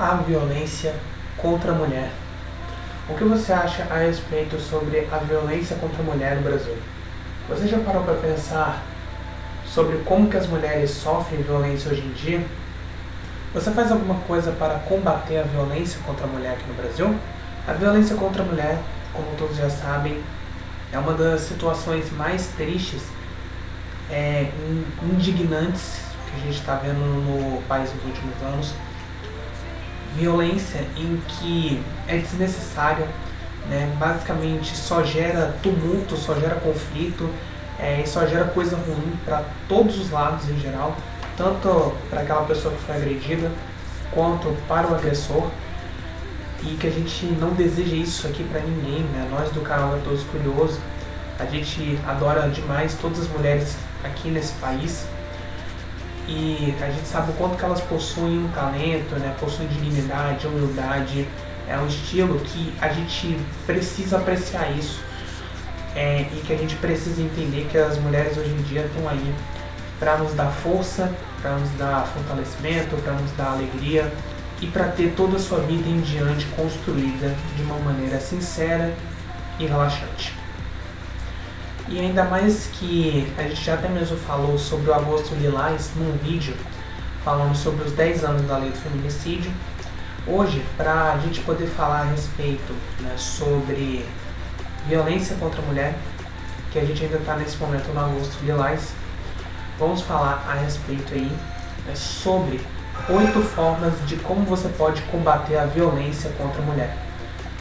a violência contra a mulher. O que você acha a respeito sobre a violência contra a mulher no Brasil? Você já parou para pensar sobre como que as mulheres sofrem violência hoje em dia? Você faz alguma coisa para combater a violência contra a mulher aqui no Brasil? A violência contra a mulher, como todos já sabem, é uma das situações mais tristes, indignantes que a gente está vendo no país nos últimos anos. Violência em que é desnecessária, né? Basicamente só gera tumulto, só gera conflito, e só gera coisa ruim para todos os lados em geral, tanto para aquela pessoa que foi agredida, quanto para o agressor, e que a gente não deseja isso aqui para ninguém, né? Nós do canal Gatoso Curioso, a gente adora demais todas as mulheres aqui nesse país, e a gente sabe o quanto que elas possuem um talento, né? Possuem dignidade, humildade, é um estilo que a gente precisa apreciar isso, e que a gente precisa entender que as mulheres hoje em dia estão aí para nos dar força, para nos dar fortalecimento, para nos dar alegria e para ter toda a sua vida em diante construída de uma maneira sincera e relaxante. E ainda mais que a gente já até mesmo falou sobre o Agosto Lilás num vídeo falando sobre os 10 anos da lei do feminicídio. Hoje, para a gente poder falar a respeito, né, sobre violência contra a mulher, que a gente ainda está nesse momento no Agosto Lilás, vamos falar a respeito aí, né, sobre 8 formas de como você pode combater a violência contra a mulher.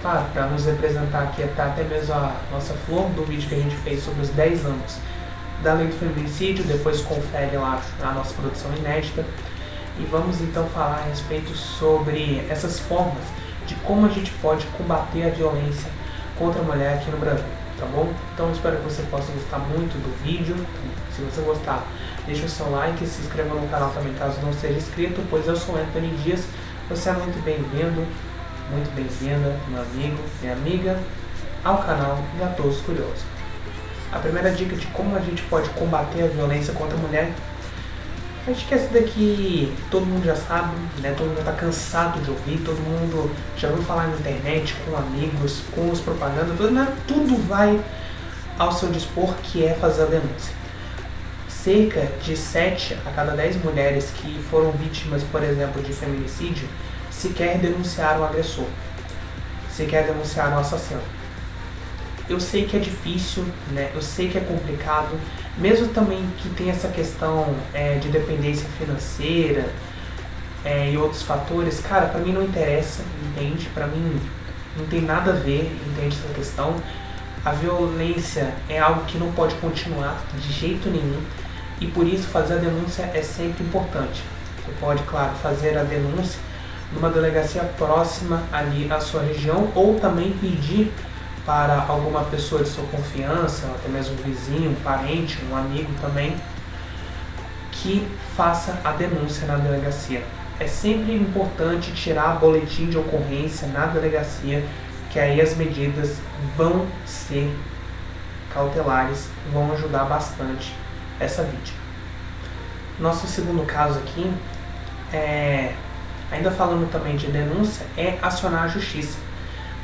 Claro, para nos representar aqui até mesmo a nossa flor do vídeo que a gente fez sobre os 10 anos da lei do feminicídio, depois confere lá a nossa produção inédita. E vamos então falar a respeito sobre essas formas de como a gente pode combater a violência contra a mulher aqui no Brasil, tá bom? Então espero que você possa gostar muito do vídeo. Se você gostar, deixa o seu like e se inscreva no canal também caso não seja inscrito, pois eu sou Anthony Dias. Você é muito bem-vindo, muito bem-vinda, meu amigo, minha amiga, ao canal Gatoso Curioso. A primeira dica de como a gente pode combater a violência contra a mulher, acho que essa daqui todo mundo já sabe, né? Todo mundo já está cansado de ouvir, todo mundo já ouviu falar na internet, com amigos, com os propagandas, tudo vai ao seu dispor, que é fazer a denúncia. Cerca de 7 a cada 10 mulheres que foram vítimas, por exemplo, de feminicídio, sequer denunciaram o agressor, sequer denunciaram o assassino. Eu sei que é difícil, né? Eu sei que é complicado, mesmo também que tem essa questão de dependência financeira e outros fatores. Cara, pra mim não interessa, entende? Pra mim não tem nada a ver, entende, essa questão. A violência é algo que não pode continuar de jeito nenhum, e por isso fazer a denúncia é sempre importante. Você pode, claro, fazer a denúncia numa delegacia próxima ali à sua região, ou também pedir para alguma pessoa de sua confiança, até mesmo um vizinho, um parente, um amigo também, que faça a denúncia na delegacia. É sempre importante tirar boletim de ocorrência na delegacia, que aí as medidas vão ser cautelares, vão ajudar bastante essa vítima. Nosso segundo caso aqui, ainda falando também de denúncia, é acionar a justiça.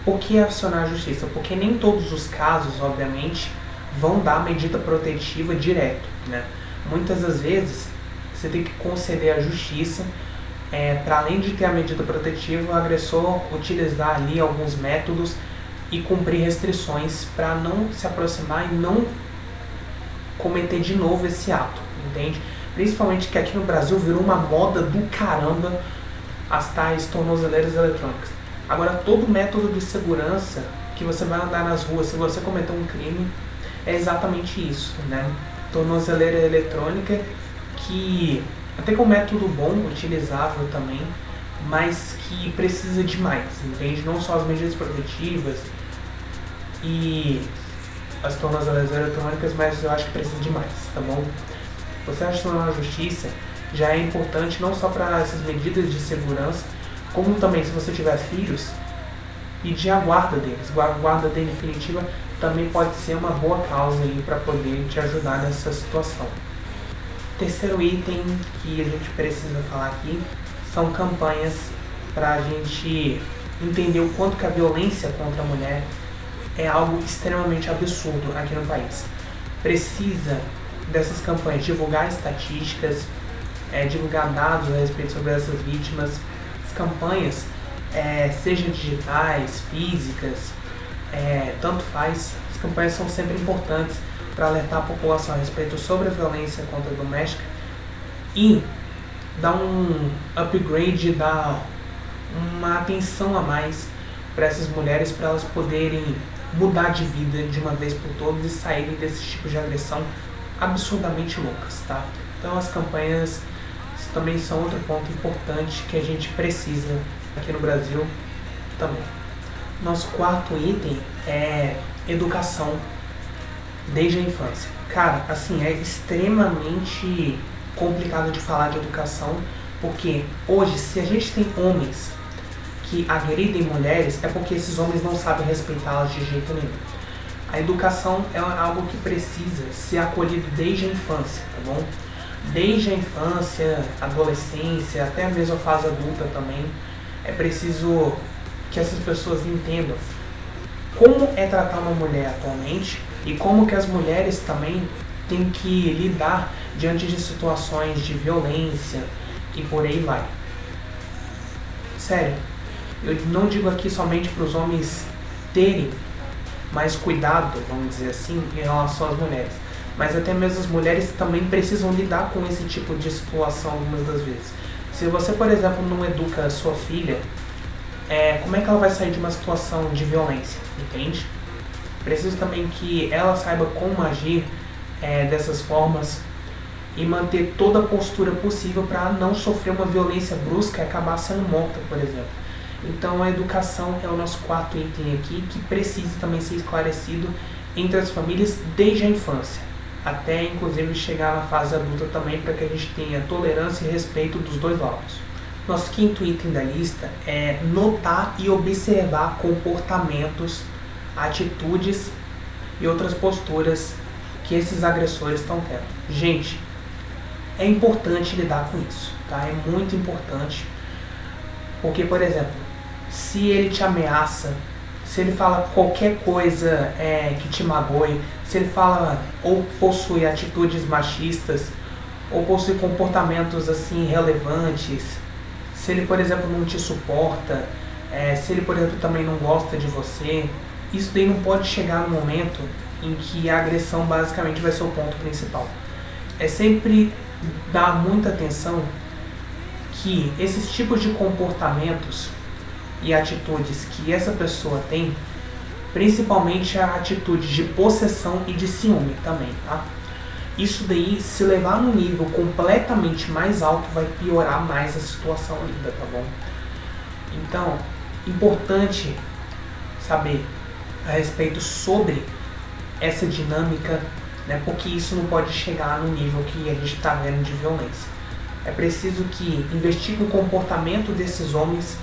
O que é acionar a justiça? Porque nem todos os casos, obviamente, vão dar medida protetiva direto, né? Muitas das vezes, você tem que conceder à justiça, para além de ter a medida protetiva, o agressor utilizar ali alguns métodos e cumprir restrições para não se aproximar e não cometer de novo esse ato, entende? Principalmente que aqui no Brasil virou uma moda do caramba as tais tornozeleiras eletrônicas. Agora, todo método de segurança que você vai andar nas ruas, se você cometer um crime, é exatamente isso, né? Tornozeleira eletrônica, que até que é um método bom, utilizável também, mas que precisa de mais, entende? Não só as medidas protetivas e as tornozeleiras eletrônicas, mas eu acho que precisa de mais, tá bom? Você acionar a justiça já é importante não só para essas medidas de segurança, como também, se você tiver filhos, pedir a guarda deles. A guarda definitiva também pode ser uma boa causa para poder te ajudar nessa situação. Terceiro item que a gente precisa falar aqui são campanhas para a gente entender o quanto que a violência contra a mulher é algo extremamente absurdo aqui no país. Precisa dessas campanhas divulgar estatísticas, divulgar dados a respeito sobre essas vítimas. As campanhas, sejam digitais, físicas, tanto faz, as campanhas são sempre importantes para alertar a população a respeito sobre a violência contra a doméstica e dar um upgrade, dar uma atenção a mais para essas mulheres, para elas poderem mudar de vida de uma vez por todas e saírem desse tipo de agressão absurdamente loucas, tá? Então as campanhas também são outro ponto importante que a gente precisa aqui no Brasil também. Nosso quarto item é educação desde a infância. Cara, assim, é extremamente complicado de falar de educação, porque hoje, se a gente tem homens que agridem mulheres, é porque esses homens não sabem respeitá-las de jeito nenhum. A educação é algo que precisa ser acolhido desde a infância, tá bom? Desde a infância, adolescência, até a mesma fase adulta também, é preciso que essas pessoas entendam como é tratar uma mulher atualmente e como que as mulheres também têm que lidar diante de situações de violência e por aí vai. Sério, eu não digo aqui somente para os homens terem mais cuidado, vamos dizer assim, em relação às mulheres, mas até mesmo as mulheres também precisam lidar com esse tipo de situação algumas das vezes. Se você, por exemplo, não educa a sua filha, como é que ela vai sair de uma situação de violência, entende? Preciso também que ela saiba como agir dessas formas e manter toda a postura possível para não sofrer uma violência brusca e acabar sendo morta, por exemplo. Então a educação é o nosso quarto item aqui, que precisa também ser esclarecido entre as famílias desde a infância, até inclusive chegar na fase adulta também, para que a gente tenha tolerância e respeito dos dois lados. Nosso quinto item da lista é notar e observar comportamentos, atitudes e outras posturas que esses agressores estão tendo. Gente, é importante lidar com isso, tá? É muito importante, porque, por exemplo, se ele te ameaça, se ele fala qualquer coisa que te magoe, se ele fala ou possui atitudes machistas, ou possui comportamentos assim relevantes, se ele, por exemplo, não te suporta, se ele, por exemplo, também não gosta de você, isso daí não pode chegar no momento em que a agressão basicamente vai ser o ponto principal. É sempre dar muita atenção que esses tipos de comportamentos e atitudes que essa pessoa tem, principalmente a atitude de possessão e de ciúme também, tá? Isso daí, se levar num nível completamente mais alto, vai piorar mais a situação ainda, tá bom? Então, importante saber a respeito sobre essa dinâmica, né? Porque isso não pode chegar no nível que a gente está vendo de violência. É preciso que investigue o comportamento desses homens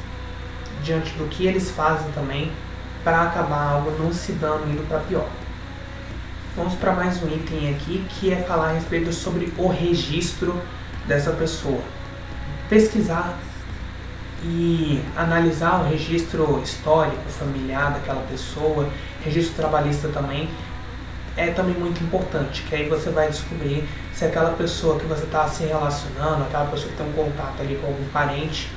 diante do que eles fazem também, para acabar algo não se dando indo para pior. Vamos para mais um item aqui, que é falar a respeito sobre o registro dessa pessoa. Pesquisar e analisar o registro histórico, familiar daquela pessoa, registro trabalhista também, é também muito importante, que aí você vai descobrir se aquela pessoa que você está se relacionando, aquela pessoa que tem um contato ali com algum parente,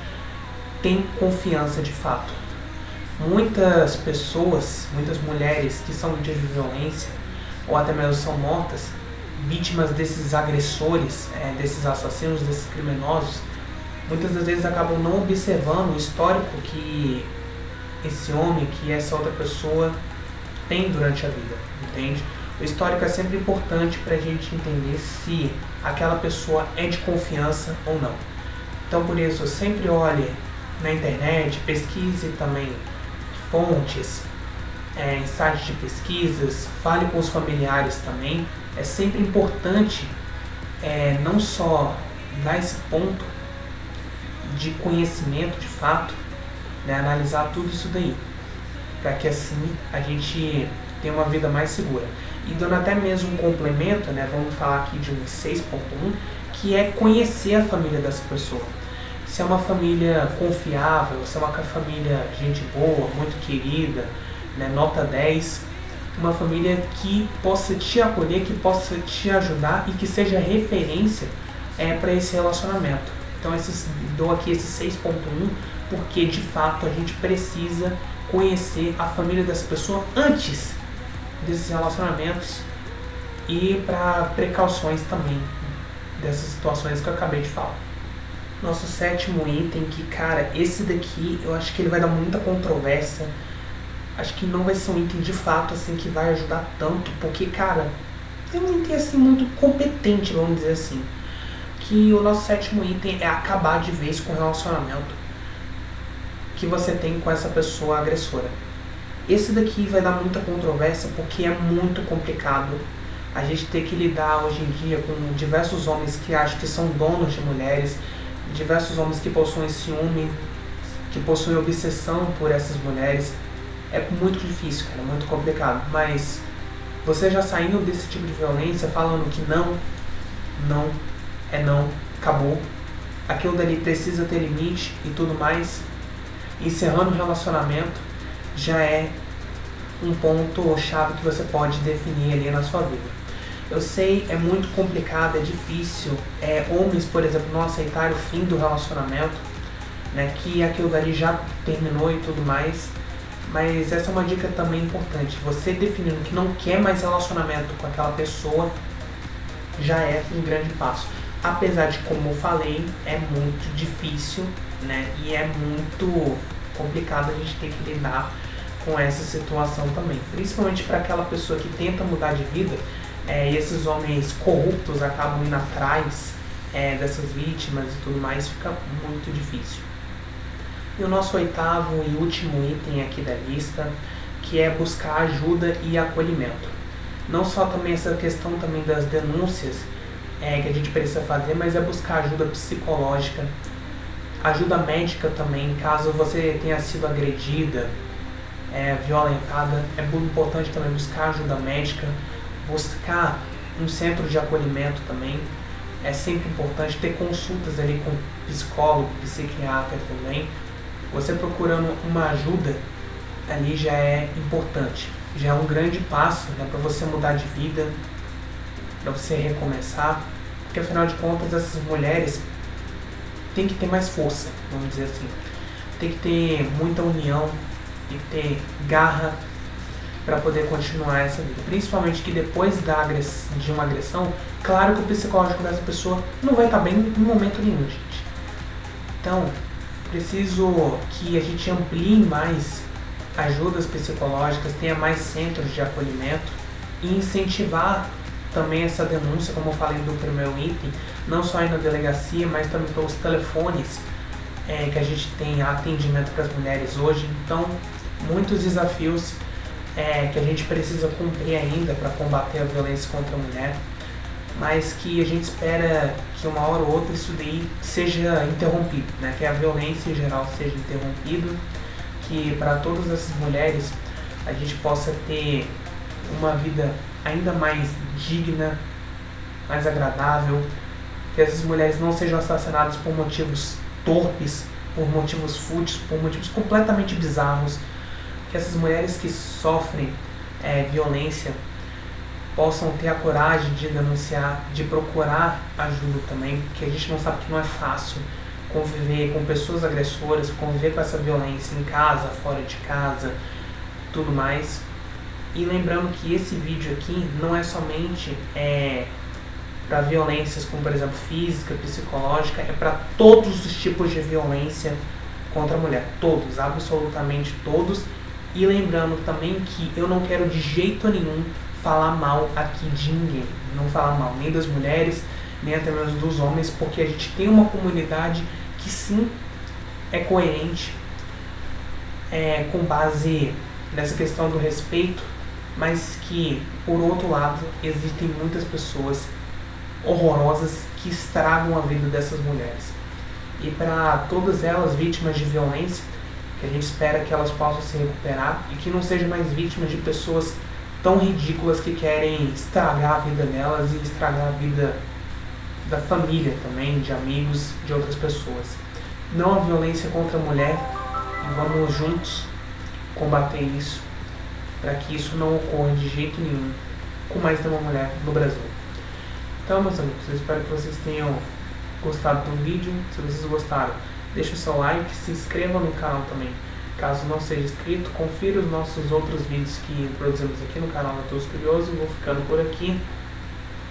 tem confiança de fato. Muitas pessoas, muitas mulheres que são vítimas de violência, ou até mesmo são mortas, vítimas desses agressores, desses assassinos, desses criminosos, muitas das vezes acabam não observando o histórico que esse homem, que essa outra pessoa tem durante a vida, entende? O histórico é sempre importante para a gente entender se aquela pessoa é de confiança ou não. Então, por isso, sempre olhe na internet, pesquise também fontes, em sites de pesquisas, fale com os familiares também. É sempre importante não só dar esse ponto de conhecimento de fato, né, analisar tudo isso daí, para que assim a gente tenha uma vida mais segura. E dando até mesmo um complemento, né, vamos falar aqui de um 6.1, que é conhecer a família dessa pessoa. se é uma família confiável, se é uma família gente boa, muito querida, né, nota 10, uma família que possa te acolher, que possa te ajudar e que seja referência para esse relacionamento. Então dou aqui esse 6.1 porque de fato a gente precisa conhecer a família dessa pessoa antes desses relacionamentos e para precauções também dessas situações que eu acabei de falar. Nosso 7º item, que cara, esse daqui eu acho que ele vai dar muita controvérsia. Acho que não vai ser um item de fato assim que vai ajudar tanto, porque cara, é um item assim muito competente, vamos dizer assim. Que o nosso 7º item é acabar de vez com o relacionamento que você tem com essa pessoa agressora. Esse daqui vai dar muita controvérsia porque é muito complicado. A gente tem que lidar hoje em dia com diversos homens que acham que são donos de mulheres, diversos homens que possuem ciúme, que possuem obsessão por essas mulheres. É muito difícil, cara, é muito complicado. Mas você já saindo desse tipo de violência, falando que não, acabou. Aquilo dali precisa ter limite e tudo mais. Encerrando o relacionamento já é um ponto chave que você pode definir ali na sua vida. Eu sei, é muito complicado, é difícil. Homens, por exemplo, não aceitarem o fim do relacionamento, né, que aquilo dali já terminou e tudo mais. Mas essa é uma dica também importante. Você definindo que não quer mais relacionamento com aquela pessoa já é um grande passo. Apesar de, como eu falei, é muito difícil, né? E é muito complicado a gente ter que lidar com essa situação também. Principalmente para aquela pessoa que tenta mudar de vida, e esses homens corruptos acabam indo atrás dessas vítimas e tudo mais, fica muito difícil. E o nosso 8º e último item aqui da lista, que é buscar ajuda e acolhimento. Não só também essa questão também das denúncias que a gente precisa fazer, mas é buscar ajuda psicológica, ajuda médica também, caso você tenha sido agredida, violentada. É muito importante também buscar ajuda médica, buscar um centro de acolhimento também. É sempre importante ter consultas ali com psicólogo, psiquiatra também. Você procurando uma ajuda ali já é importante, já é um grande passo, né, para você mudar de vida, para você recomeçar, porque afinal de contas essas mulheres têm que ter mais força, vamos dizer assim, tem que ter muita união, tem que ter garra para poder continuar essa vida, principalmente que depois de uma agressão, claro que o psicológico dessa pessoa não vai estar bem em momento nenhum, gente. Então, preciso que a gente amplie mais ajudas psicológicas, tenha mais centros de acolhimento e incentivar também essa denúncia, como eu falei do primeiro item, não só aí na delegacia, mas também pelos telefones que a gente tem atendimento para as mulheres hoje. Então, muitos desafios que a gente precisa cumprir ainda para combater a violência contra a mulher, mas que a gente espera que uma hora ou outra isso daí seja interrompido, né? Que a violência em geral seja interrompida, que para todas essas mulheres a gente possa ter uma vida ainda mais digna, mais agradável, que essas mulheres não sejam assassinadas por motivos torpes, por motivos fúteis, por motivos completamente bizarros, que essas mulheres que sofrem violência possam ter a coragem de denunciar, de procurar ajuda também, porque a gente não sabe que não é fácil conviver com pessoas agressoras, conviver com essa violência em casa, fora de casa, tudo mais. E lembrando que esse vídeo aqui não é somente para violências como, por exemplo, física, psicológica, é para todos os tipos de violência contra a mulher, todos, absolutamente todos. E lembrando também que eu não quero de jeito nenhum falar mal aqui de ninguém, não falar mal nem das mulheres, nem até mesmo dos homens, porque a gente tem uma comunidade que sim é coerente, com base nessa questão do respeito, mas que, por outro lado, existem muitas pessoas horrorosas que estragam a vida dessas mulheres. E para todas elas vítimas de violência, que a gente espera que elas possam se recuperar e que não sejam mais vítimas de pessoas tão ridículas que querem estragar a vida delas e estragar a vida da família também, de amigos, de outras pessoas. não à violência contra a mulher e vamos juntos combater isso para que isso não ocorra de jeito nenhum com mais nenhuma mulher no Brasil. Então, meus amigos, eu espero que vocês tenham gostado do vídeo. Se vocês gostaram, deixa o seu like, se inscreva no canal também. Caso não seja inscrito, confira os nossos outros vídeos que produzimos aqui no canal Matheus Curioso. Vou ficando por aqui.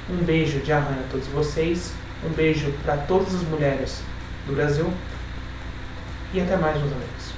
Um beijo de arranha a todos vocês. Um beijo para todas as mulheres do Brasil. E até mais, meus amigos.